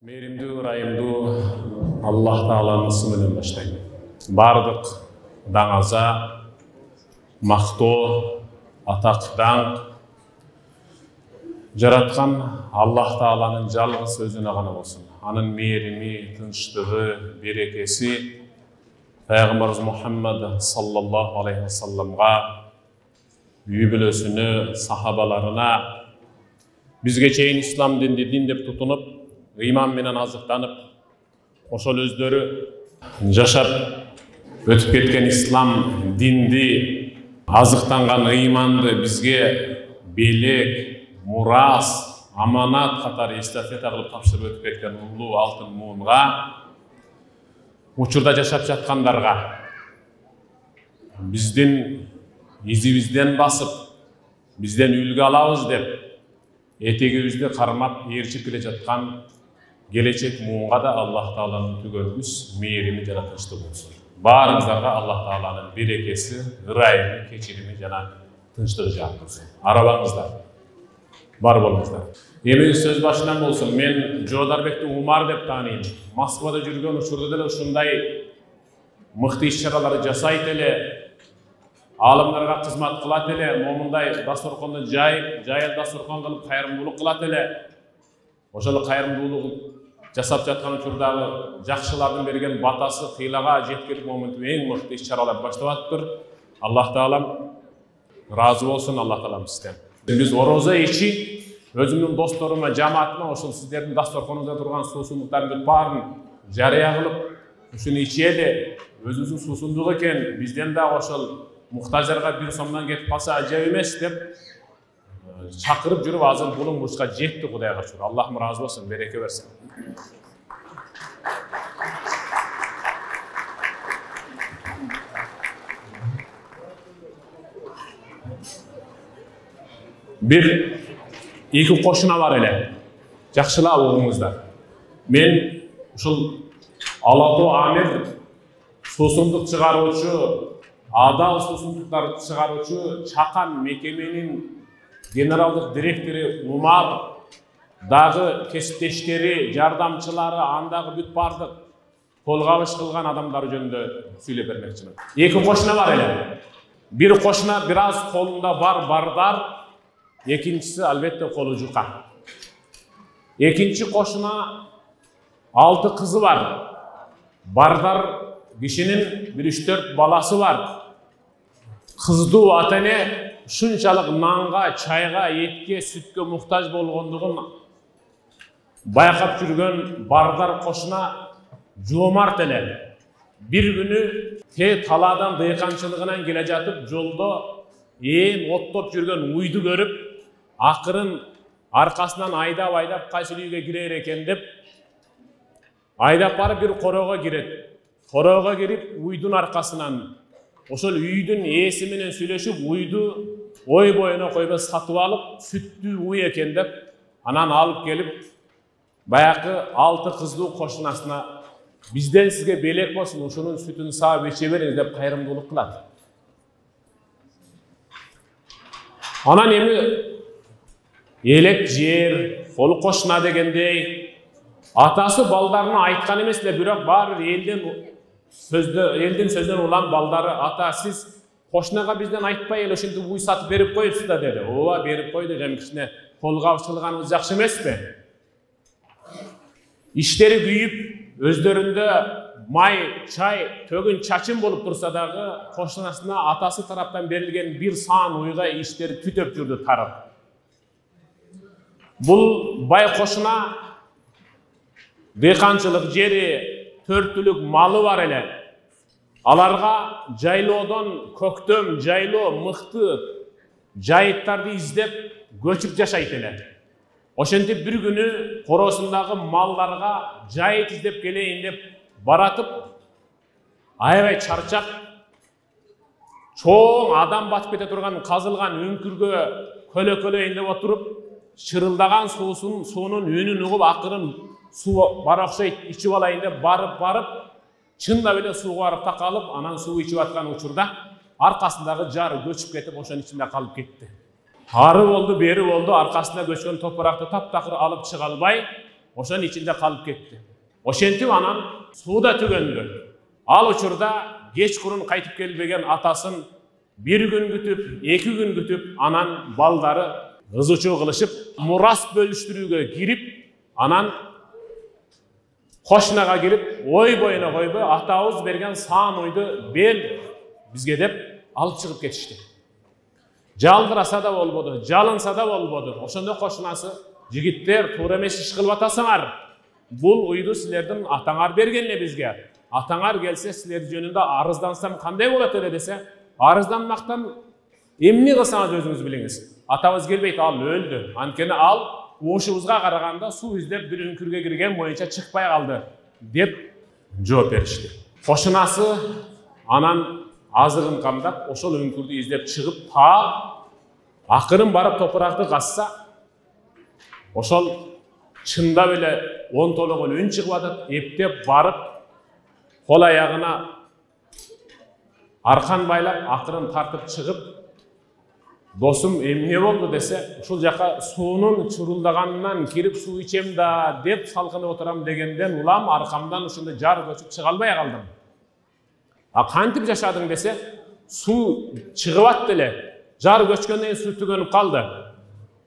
Meyrimdүү, ырайымдуу Аллах Тааланын исми менен баштайм. Бардык даңаза, мактоо, атак, даңк жараткан Аллах Тааланын жалгыз өзүнө гана болсун. Анын мээрими, тынчтыгы, берекеси Пайгамбарыбыз Мухаммад саллаллаху алейхи вассаламга, үй бүлөсүнө, сахабаларына, бизге чейин ислам динди дин деп тутунуп, ыйман менен азыктанып, ошол өздөрү жашап өтүп кеткен ислам динди, азыктанган ыйманды бизге белек, мурас, аманат катары эстафета кылып тапшырып өтүп кеткен улуу алтын муунга, учурда жашап жаткандарга, биздин изибизден басып, бизден үлгү алабыз деп, этегибизди кармап ээрчип келе жаткан келечек муунга да Аллах Тааланын түгөнбүс мээрими жана тынчтыгы болсун. Баарыңыздарга Аллах Тааланын берекеси, ырайымы, кечирими жана тынчтыгы жаап турсун. Арабаңыздар, бар болуңуздар. Эми сөз башынан болсун. Мен Жоодарбекти Умар деп тааныйм. Москвада жүргөн учурда деле ушундай мыкты иш-чараларды жасайт эле, алымдарга кызмат кылат эле, момундай дасторконду жайып, жайыл дасторкон кылып кайрымдуулук кылат эле. Ошол кайрымдуулук жасап жаткан учурдагы жакшылардын берген батасы кыйлага жеткилик моментте эң мыкты иш-чаралар баштап атыптыр. Аллах Таалам разы болсун, Аллах Таалам сизден. Биз орозо ичи өзүмдүн досторума, жамаатыма ошол сиздердин дасторконуңузда турган суусундуктардын баарын жарыя кылып, ушуну ичели, өзүбүздүн суусундук экен, бизден да ошол муктаждарга бир сомдон кетип калса ажайып эмес деп чакырып жүрүп, азыр булуң бурчка жетти, Кудайга шүкүр. Аллахым разы болсун, береке берсин. Бир эки кошуна бар эле. Жакшылап угуңуздар. Мен ушул Алатоо Амир суусундук чыгаруучу, адал суусундуктарды чыгаруучу Чакан мекеменин генералдык директору Умар, дагы кесиптештери, жардамчылары, андагы бүт бардык колгабыш кылган адамдар жөнүндө сүйлөп бермекчимин. Эки кошуна бар эле. Бир кошуна бир аз колунда бар бардар, экинчиси албетте колу жука. Экинчи кошуна 6 кызы бар. Бардар кишинин 1-3-4 баласы бар. Кыздуу ата-эне ушунчалык нанга, чайга, этке, сүткө муктаж болгондугун байкап жүргөн бардар кошуна жоомарт эле. Бир күнү талаадан дыйканчылыгынан келе жатып, жолдо оттоп жүргөн уйду көрүп, акырын аркасынан айдап кайсы үйгө кирер экен деп айдап барып бир короого кирет. Короого кирип, уйдун аркасынан ошол үйдүн ээси менен сүйлөшүп, уйду ой боюна койбой сатып алып, сүттүү уй экен деп, анан алып келип, баякы 6 кыздуу кошунасына бизден сизге белек болсун, ушунун сүтүн саап иче бериңиз деп кайрымдуулук кылат. Анан эми элек жер, кол кошуна дегендей, атасы балдарына айткан эмес эле, бирок баары бир элдин сөздөн улам балдары, ата сиз кошунага бизден айтпай эле ошентип уй сатып берип коюпсуз да деди. Ооба, берип койду, эми кичине колгабыш кылганыбыз жакшы эмеспи? Иштери күйүп, өздөрүндө май, чай, төгүн чачын болуп турса дагы, кошунасына атасы тараптан берилген бир саан уйга иштери түтөп жүрдү тарып. Бул бай кошуна дыйканчылык жери, 4 түлүк малы бар эле. Аларга жайлоодон көктөм, жайлоо, мыкты жайыттарды издеп көчүп жашайт эле. Ошентип бир күнү коросундагы малдарга жайыт издеп келейин деп баратып, аябай чарчап, чоң адам батып кете турган казылган үңкүргө көлөкөлөйүн деп отуруп, шырылдаган суунун үнүн угуп, акырын суу бар окшойт, ичип алайын деп барып, чында беле сууга барып такалып, анан суу ичип аткан учурда аркасындагы жары көчүп кетип, ошонун ичинде калып кетти. Ары болду, бери болду, аркасында көчкөн топуракты таптакыр алып чыга албай, ошонун ичинде калып кетти. Ошентип анан сууда түгөндү. Ал учурда кечкурун кайтып келбеген атасын bir gün күтүп, 2 gün күтүп, анан балдары кызычуу кылышып, мурас бөлүштүрүүгө кирип, анан кошунага келип, ой боюна койбой, атабыз берген саан ойду бел бизге деп алып чыгып кетишти. Жалдыраса да болбоду, жалынса да болбоду. Ошондо кошунасы, жигиттер, туура эмес иш кылып атасыңар. Бул уйду силердин атаңар берген эле бизге. Атаңар келсе, силер жөнүндө арыздансам кандай болот эле десе, арызданмактан эмне кылсаңыз өзүңүз билиңиз. Атабыз келбейт, ал өлдү. Анткени ал ошубузга караганда суу издеп бир үңкүргө кирген боюнча чыкпай калды деп жооп беришти. Кошунасы анан азыгын камдап, ошол үңкүрдү издеп чыгып, акырын барып топуракты казса, ошол чындап эле 10 тологон үн чыгып атат, эптеп барып, кол аягына аркан байлап, акырын тартып чыгып, досум эмне болду десе, ушул жака суунун чурулдаганынан кирип суу ичем да деп салкынып отурам дегенден улам аркамдан ушундай жар көчүп чыга албай калдым. Кантип жашадың десе, суу чыгып атты эле, жар көчкөндөн суу түгөнүп калды.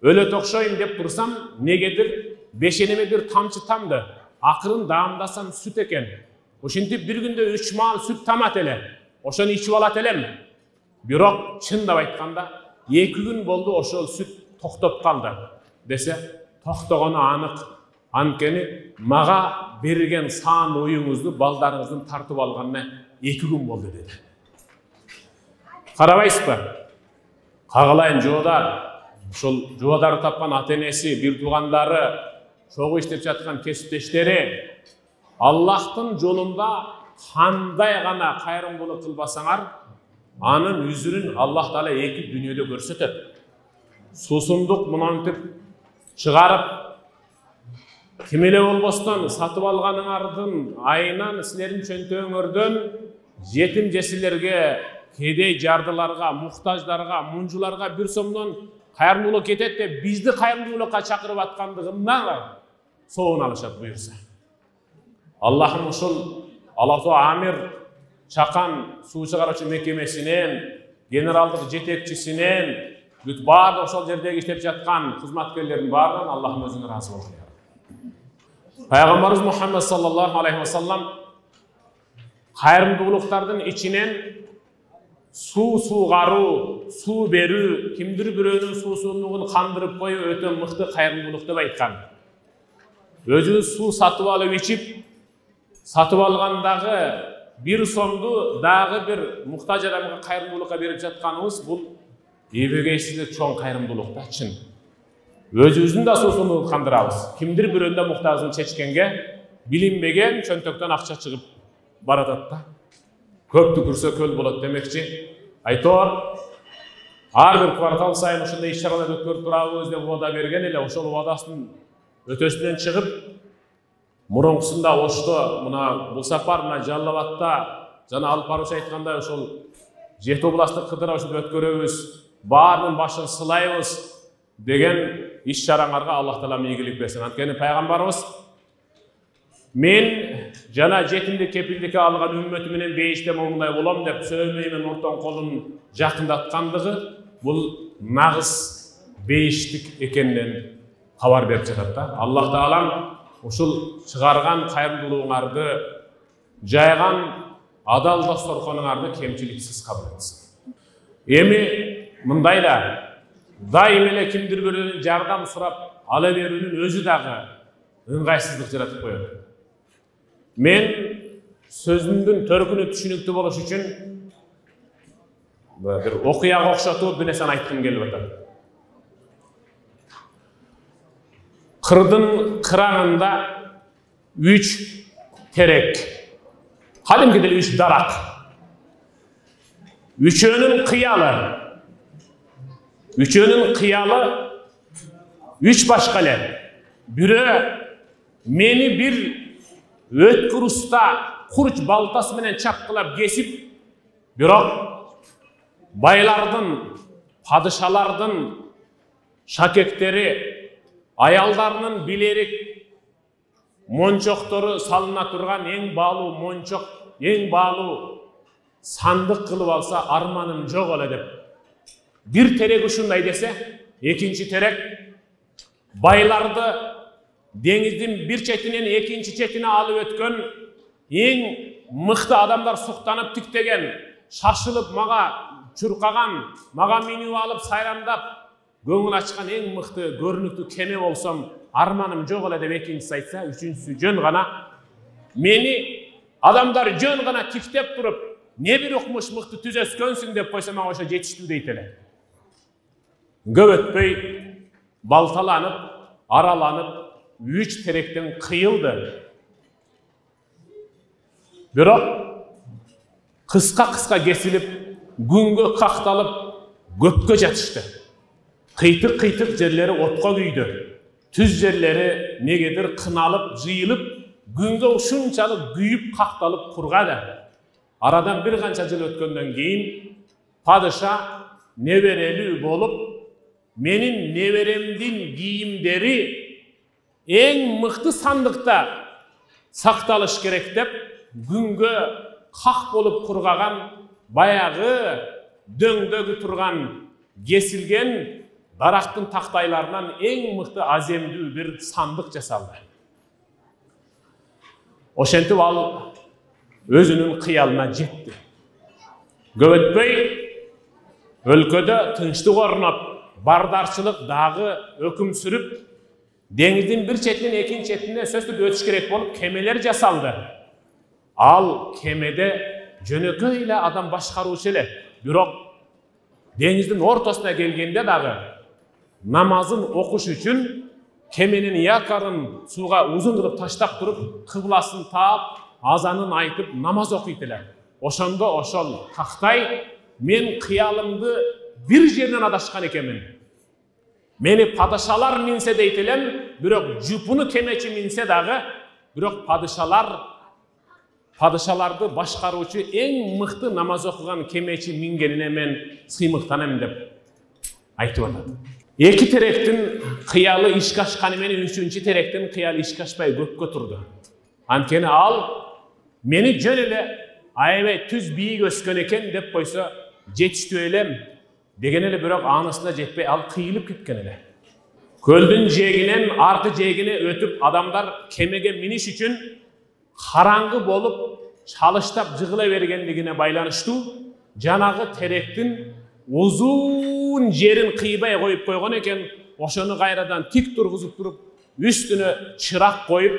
Өлөт окшойм деп турсам, негедир бешенеме бир тамчы тамды. Акырын даамдасам сүт экен. Ошентип бир күндө 3 маал сүт тамат эле. Ошону ичип алат элем. Бирок чындап айтканда 2 күн болду ошол сүт токтоп калды десе, токтогону анык. Анткени мага берген саан оюңузду балдарыңыздын тартып алганына 2 күн болду деди. Карабайсызбы? Кагалайын жоодар, ошол жоодары тапкан ата-энеси, бир туугандары, чогуу иштеп жаткан кесиптештери Аллахтын жолунда кандай гана кайрымдуулук кылбасаңар, анын үзүрүн Аллах Таала 2 дүйнөдө көрсөтөт. Суусундук мынантип чыгарып, ким эле болбостон сатып алганыңардын айынан силердин чөнтөгүңөрдөн жетим жесирлерге, кедей жардыларга, муктаждарга, мунжуларга 1 сомдон кайрымдуулук кетет деп бизди кайрымдуулукка чакырып аткандыгынан соон алышат буюрса. Аллахым ушул Алату Амир чакан суу чыгаруучу мекемесинен, генералдык жетекчисинен, бүт баардык ошол жердеги иштеп жаткан кызматкерлердин баарынан Аллахым өзүнө ыраазы болсун. Пайгамбарыбыз Мухаммад саллаллаху алейхи ва саллам кайрымдуулуктардын ичинен суу сугаруу, суу берүү, кимдир бирөөнүн суусундугун кандырып коюу өтө мыкты кайрымдуулук деп айткан. Өзү суу сатып алып ичип, сатып алгандагы 1 сомду дагы бир муктаж адамга кайрымдуулукка берип жатканыбыз бул эбегейсиздик чоң кайрымдуулук да, чын. Өзүбүздүн да суусундугун кандырабыз. Кимдир бирөөнүн муктажын чечкенге билинбеген чөнтөктөн акча чыгып баратат да. Көп түкүрсө көл болот демекчи. Айтор, ар бир квартал сайын ушундай иш-чараларды өткөрүп турабыз деп убада берген эле, ошол убадасынын өтөсүнөн чыгып, мурункусунда Ошто, мына бул сапар мына Жалал Абадта жана алып баруучу айткандай ошол 7 областтык кыдырып ушинтип өткөрөбүз, баарынын башын сылайбыз деген иш-чараңарга Аллах Таалам ийгилик берсин. Анткени пайгамбарыбыз мен жана жетимдик кепилдикке алган үммөтү менен бейиште момундай болом деп сөймөймөн ортон колун жакындаткандыгы бул нагыз бейиштик экенинен кабар берип жатат да. Аллах Таалам ушул чыгарган кайрымдуулугуңарды, жайган адал дасторконуңарды кемчиликсиз кабыл этсин. Эми мындай да дайым эле кимдир бирөөнүн жардам сурап ала берүүнүн өзү дагы ыңгайсыздык жаратып коет. Мен сөзүмдүн төркүнү түшүнүктүү болуш үчүн бир окуяга окшотуп бир нерсени айткым келип атат. Кырдын кыраңында 3 терек, кадимкидей 3 дарак. Үчөөнүн кыялы 3 башка эле. Бирөө мени бир өткүр уста курч балтасы менен чапкылап кесип, бирок байлардын, падышалардын шакектери, аялдарынын билерик мончоктору салына турган эң баалуу мончок, эң баалуу сандык кылып алса арманым жок эле деп. Бир терек ушундай десе, экинчи терек байларды деңиздин бир четинен экинчи четине алып өткөн эң мыкты адамдар суктанып тиктеген, шашылып мага чуркаган, мага минип алып сайрамдап көңүл ачкан эң мыкты көрүнүктүү кеме болсом арманым жок эле деп экинчиси айтса, үчүнчүсү жөн гана мени адамдар жөн гана тиктеп туруп, не бир укмуш мыкты түзөскөнсүң деп койсо мага ошо жетиштүү дейт эле. Көп өтпөй балталанып, араланып, 3 теректен кыйылды. Бирок кыска кесилип, күнгө какталып, көпкө жатышты. Кыйтык жерлери отко күйдү. Түз жерлери негедир кыналып, жыйылып, күнгө ушунчалык күйүп, какталып кургады. Арадан бир канча жыл өткөндөн кийин падыша неберелүү болуп, менин неберемдин кийимдери эң мыкты сандыкта сакталыш керек деп, күнгө как болуп кургаган баягы дөңдөгү турган кесилген дарактын тактайларынан эң мыкты аземдүү бир сандык жасалды. Ошентип ал өзүнүн кыялына жетти. Көп өтпөй өлкөдө тынчтык орноп, бардарчылык дагы өкүм сүрүп, деңиздин бир четинен экинчи четине сөзсүз түрдө өтүш керек болуп, кемелер жасалды. Ал кемеде жөнөкөй эле адам башкаруучу эле. Бирок деңиздин ортосуна келгенде дагы намазын окуш үчүн кеменин якарын сууга узун кылып таштап туруп, кыбласын таап, азанын айтып намаз окуйт эле. Ошондо ошол тактай мен кыялымды бир жерден адашкан экенмин. Мени падышалар минсе дейт элем, бирок жупуну кемечи минсе дагы, бирок падышаларды башкаруучу эң мыкты намаз окуган кемечи мингенине мен сыймыктанам деп айтып атат. Эки теректин кыялы ишке ашканы менен үчүнчү теректин кыялы ишке ашпай көккө турду. Анткени ал мени жөн эле аябай түз бийик өскөн экен деп койсо жетиштүү элем деген эле, бирок анысына жетпей ал кыйылып кеткен эле. Көлдүн жээгинен аркы жээгине өтүп адамдар кемеге миниш үчүн караңгы болуп чалыштап жыгыла бергендигине байланыштуу жанагы теректин узун жерин кыйбай коюп койгон экен. Ошону кайрадан тик тургузуп туруп, үстүнө чырак коюп,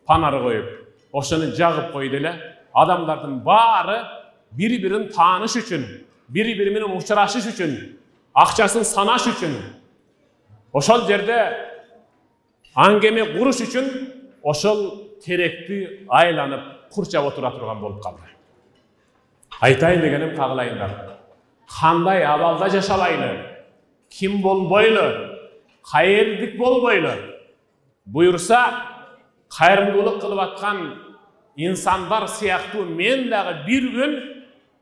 панары коюп, ошону жагып койду эле. Адамдардын баары бири-бирин тааныш үчүн, бири-бири менен учурашыш үчүн, акчасын санаш үчүн, ошол жерде аңгеме куруш үчүн ошол теректи айланып курчап отура турган болуп калды. Айтайын дегеним кагылайындар. Кандай абалда жашалайлы, ким болбойлу, кайердик болбойлу, буйрса кайрымдуулук кылып аткан инсандар сыяктуу мен дагы бир күн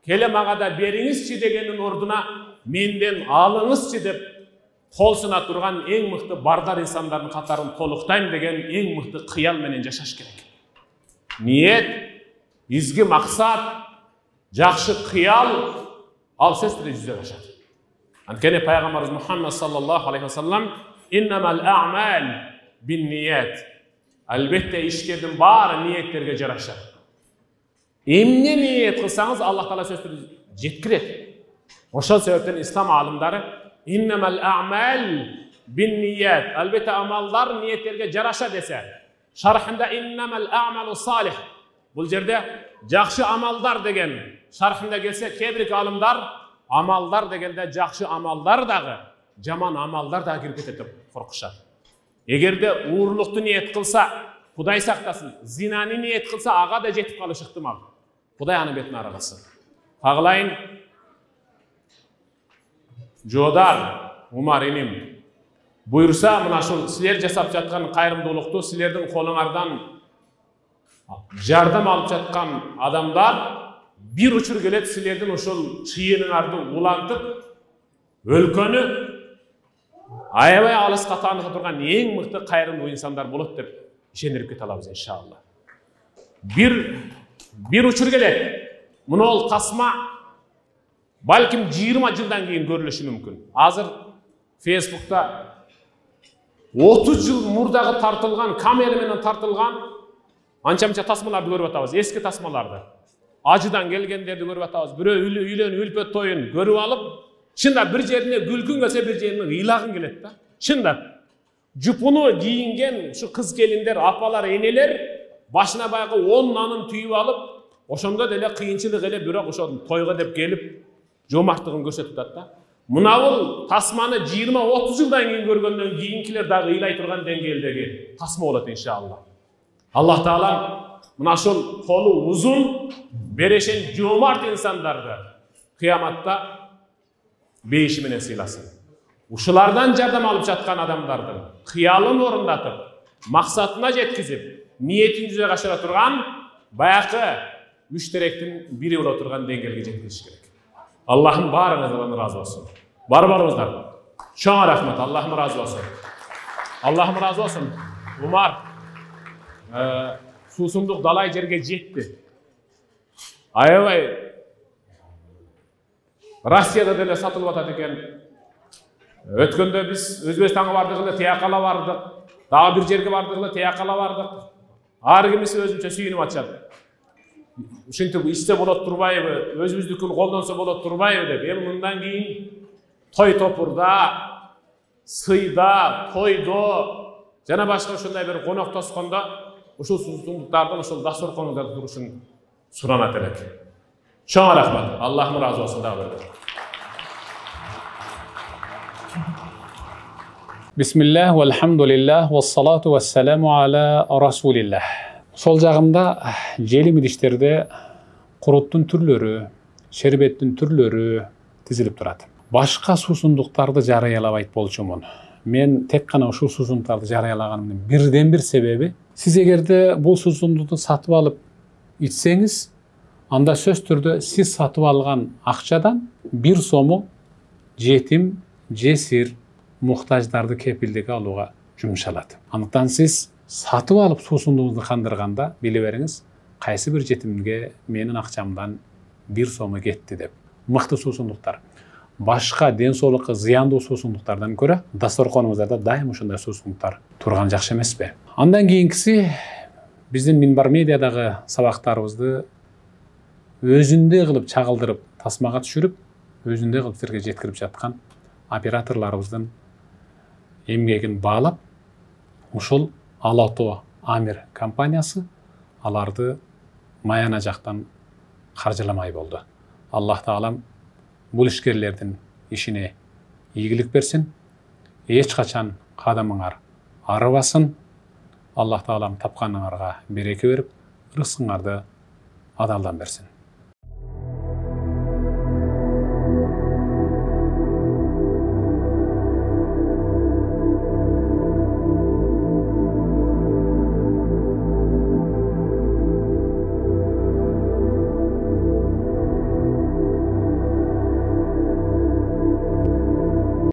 келе мага да бериңизчи дегенин ордуна менден алыңызчы деп кол суна турган эң мыкты бардар инсандардын катарын толуктайм деген эң мыкты кыял менен жашаш керек. Ниет, изги максат, жакшы кыял ал сөзсүз түрдө жүзөгө ашат. Анткени пайгамбарыбыз Мухаммад саллаллаху алейхи вассалам иннамал а'мал бин-ният. Албетте иштердин баары ниеттерге жараша. Эмне ниет кылсаңыз Аллах таала сөзсүз түрдө жеткирет. Ошол себептен ислам алымдары иннамал а'мал бин-ният. Албетте амалдар ниеттерге жараша десе, шархында иннамал а'малу салих. Бул жерде жакшы амалдар деген шархында келсе, кээ-бир алымдар амалдар дегенде жакшы амалдар дагы, жаман амалдар дагы кирип кетет деп коркушат. Эгерде уурлукту ниет кылса, Кудай сактасын, зинаны ниет кылса, ага да жетип калышы ыктымал. Кудай анын бетин араласын. Кагылайын, Жодар, Умар иним, буйрса мына ушул силер жасап жаткан кайрымдуулукту, силердин колуңардан жардам алып жаткан адамдар бир учур келет, силердин ушул чыйыныңарды улантып, өлкөнү аябай алыска таанып турган эң мыкты кайрымдуу инсандар болот деп ишендирип кете алабыз иншалла. Bir учур келет. Мына ол тасма балким 20 жылдан кийин көрүлүшү мүмкүн. Азыр Facebook'ta 30 жыл мурдагы тартылган, камера менен тартылган анча-мынча тасмаларды көрүп атабыз, эски тасмаларды. Ажыдан келгендерди көрүп атабыз. Бирөө үйлөнүп үлпөт тоюн көрүп алып, чындап бир жерине күлкүн келсе, бир жерине ыйлагын келет да. Чындап. Жупуну кийинген ушу кыз келиндер, апалар, энелер башына баягы 10 нанын түйүп алып, ошондо деле кыйынчылык эле бирок ошо тойго деп келип, жомарттыгын көрсөтүп атат да. Мына бул тасманы 20-30 жылдан кийин көргөндөн кийинкилер дагы ыйлай турган деңгээлдеги тасма болот иншалла. Аллах Таала мына ошол колу узун, берешен жомарт инсандарды кыяматта бейиши менен сыйласын. Ушулардан жардам алып жаткан адамдардын кыялын орундатып, максатына жеткизип, ниетин жүзөгө ашыра турган баякы үч теректин бири боло турган деңгээлге жеткизиш керек. Аллахым барыңыздан разы болсун. Барыңыздар. Чоң рахмат. Аллахым разы болсун. Аллахым разы болсун. Умар суусундук далай жерге жетти. Аябай Россияда деле сатылып атат экен. Өткөндө биз Өзбекстанга бардык эле, Тиякала бардык. Дагы бир жерге бардык эле, Тиякала бардык. Ар кимиси өзүнчө сүйүнүп атышат. Ушинтип ичсе болот турбайбы, өзүбүздүкүн колдонсо болот турбайбы деп. Эми мындан кийин той топурда, сыйда, тойдо жана башка ушундай бир конок тоскондо ушул суусундуктардын ушул дасторконунда турушун суранат элек. Чоң рахмат. Аллахым разы болсун дагы бир. Бисмиллах, вальхамдулиллах, вассалату вассаламу аля расулиллах. Сол жагымда желим идиштерде куруттун түрлөрү, шербеттин түрлөрү тизилип турат. Башка суусундуктарды жарыялабайт болчумун. Мен тек гана ушул суусундуктарды жарыялаганымдын бирден бир себеби, сиз эгерде бул суусундукту сатып алып ичсеңиз, анда сөз түрдө сиз сатып алган акчадан 1 сому жетим, жесир, муктаждарды кепилдикке алууга жумшалат. Андыктан сиз сатып алып суусундугуңузду кандырганда биле бериңиз, кайсы бир жетимге менин акчамдан 1 сому кетти деп. Мыкты суусундуктар. Башка ден соолукка зыяндуу суусундуктардан көрө дасторконуңуздарда дайым ушундай суусундуктар турган жакшы эмеспи? Андан кийинкиси биздин Минбар медиадагы сабактарыбызды өзүндөй кылып чагылдырып, тасмага түшүрүп, өзүндөй кылып силерге жеткирип жаткан операторларыбыздын эмгегин баалап, ушул Алато Амир компаниясы аларды маяна жактан каржыламай болду. Аллах Таалам бул ишкерлердин ишине ийгилик берсин, эч качан кадамыңар арыбасын. Аллах Таалам тапканыңарга береке берип, рызкыңарды адалдан берсин.